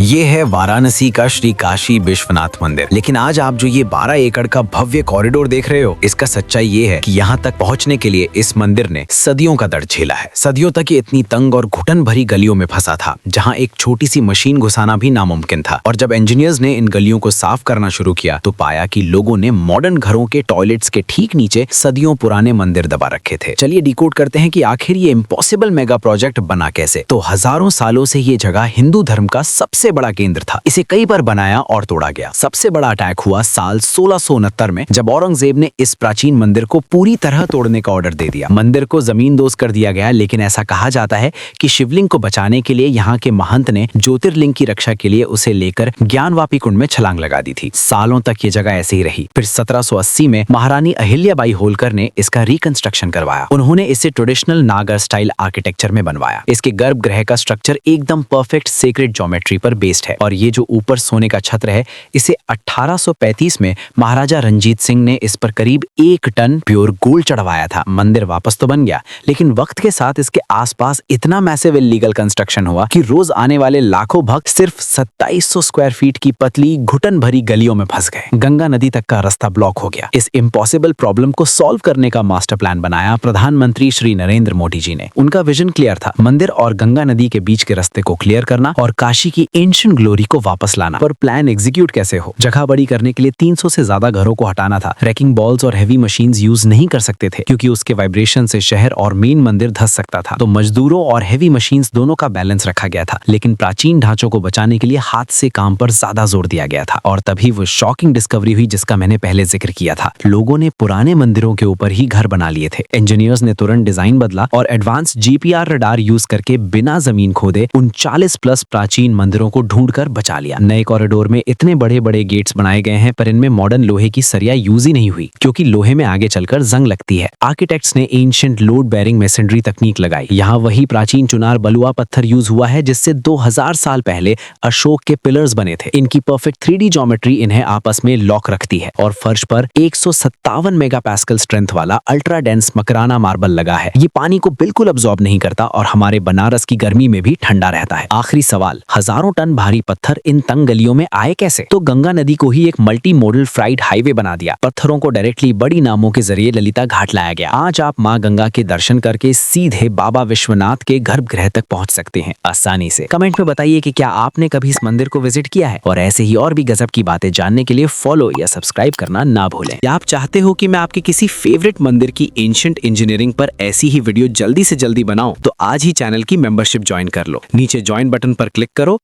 ये है वाराणसी का श्री काशी विश्वनाथ मंदिर। लेकिन आज आप जो ये 12 एकड़ का भव्य कॉरिडोर देख रहे हो, इसका सच्चाई ये है कि यहाँ तक पहुँचने के लिए इस मंदिर ने सदियों का दर्द झेला है। सदियों तक ये इतनी तंग और घुटन भरी गलियों में फंसा था, जहाँ एक छोटी सी मशीन घुसाना भी नामुमकिन था। और जब इंजीनियर्स ने इन गलियों को साफ करना शुरू किया तो पाया कि लोगों ने मॉडर्न घरों के टॉयलेट्स के ठीक नीचे सदियों पुराने मंदिर दबा रखे थे। चलिए डिकोड करते हैं कि आखिर ये इम्पॉसिबल मेगा प्रोजेक्ट बना कैसे। तो हजारों सालों से ये जगह हिंदू धर्म का सबसे बड़ा केंद्र था। इसे कई बार बनाया और तोड़ा गया। सबसे बड़ा अटैक हुआ साल 1669 में, जब औरंगजेब ने इस प्राचीन मंदिर को पूरी तरह तोड़ने का ऑर्डर दे दिया। मंदिर को जमींदोज कर दिया गया, लेकिन ऐसा कहा जाता है कि शिवलिंग को बचाने के लिए यहाँ के महंत ने ज्योतिर्लिंग की रक्षा के लिए उसे लेकर ज्ञानवापी कुंड में छलांग लगा दी थी। सालों तक ये जगह ऐसे ही रही। फिर 1780 में महारानी अहिल्याबाई होलकर ने इसका रिकंस्ट्रक्शन करवाया। उन्होंने इसे ट्रेडिशनल नागर स्टाइल आर्किटेक्चर में बनवाया। इसके गर्भगृह का स्ट्रक्चर एकदम परफेक्ट सेक्रेड ज्योमेट्री पर बेस्ड है। और ये जो ऊपर सोने का छत्र है, इसे 1835 में महाराजा रंजीत सिंह ने इस पर करीब 1 टन प्योर गोल्ड चढ़वाया था। मंदिर वापस तो बन गया, लेकिन वक्त के साथ इसके आसपास इतना मैसिव इलीगल कंस्ट्रक्शन हुआ कि रोज आने वाले लाखों भक्त सिर्फ 2700 स्क्वायर फीट की पतली घुटन भरी गलियों में फंस गए। गंगा नदी तक का रास्ता ब्लॉक हो गया। इस इम्पॉसिबल प्रॉब्लम को सॉल्व करने का मास्टर प्लान बनाया प्रधानमंत्री श्री नरेंद्र मोदी जी ने। उनका विजन क्लियर था, मंदिर और गंगा नदी के बीच के रास्ते को क्लियर करना और काशी की एंशिएंट ग्लोरी को वापस लाना। पर प्लान एग्जीक्यूट कैसे हो? जगह बड़ी करने के लिए 300 से ज्यादा घरों को हटाना था। रैकिंग बॉल्स और हेवी मशीन्स यूज नहीं कर सकते थे, क्योंकि उसके वाइब्रेशन से शहर और मेन मंदिर धंस सकता था। तो मजदूरों और हेवी मशीन्स दोनों का बैलेंस रखा गया था, लेकिन प्राचीन ढांचों को बचाने के लिए हाथ से काम पर ज्यादा जोर दिया गया था। और तभी वो शॉकिंग डिस्कवरी हुई जिसका मैंने पहले जिक्र किया था। लोगों ने पुराने मंदिरों के ऊपर ही घर बना लिए थे। इंजीनियर्स ने तुरंत डिजाइन बदला और एडवांस जीपीआर रडार यूज करके बिना जमीन खोदे 39+ प्राचीन मंदिरों को ढूंढकर बचा लिया। नए कॉरिडोर में इतने बड़े बड़े गेट्स बनाए गए हैं, पर इनमें मॉडर्न लोहे की सरिया यूज ही नहीं हुई, क्योंकि लोहे में आगे चलकर जंग लगती है। आर्किटेक्ट्स ने एंशिएंट लोड बेयरिंग मेसनरी तकनीक लगाई। यहाँ वही प्राचीन चुनार बलुआ पत्थर यूज हुआ है जिससे 2000 साल पहले अशोक के पिलर्स बने थे। इनकी परफेक्ट 3D ज्योमेट्री इन्हें आपस में लॉक रखती है। और फर्श पर 157 मेगापास्कल स्ट्रेंथ वाला अल्ट्रा डेंस मकराना मार्बल लगा है। ये पानी को बिल्कुल अब्सॉर्ब नहीं करता और हमारे बनारस की गर्मी में भी ठंडा रहता है। आखिरी सवाल, हजारों टन भारी पत्थर इन तंग गलियों में आए कैसे? तो गंगा नदी को ही एक मल्टी मॉडल फ्राइड हाईवे बना दिया। पत्थरों को डायरेक्टली बड़ी नावों के जरिए ललिता घाट लाया गया। आज आप माँ गंगा के दर्शन करके सीधे बाबा विश्वनाथ के गर्भगृह तक पहुंच सकते हैं आसानी से। कमेंट में बताइए कि क्या आपने कभी इस मंदिर को विजिट किया है, और ऐसे ही और भी गजब की बातें जानने के लिए फॉलो या सब्सक्राइब करना ना भूलें। या आप चाहते हो कि मैं आपके किसी फेवरेट मंदिर की एंशिएंट इंजीनियरिंग पर ऐसी ही वीडियो जल्दी से जल्दी बनाऊं, तो आज ही चैनल की मेंबरशिप ज्वाइन कर लो। नीचे ज्वाइन बटन पर क्लिक करो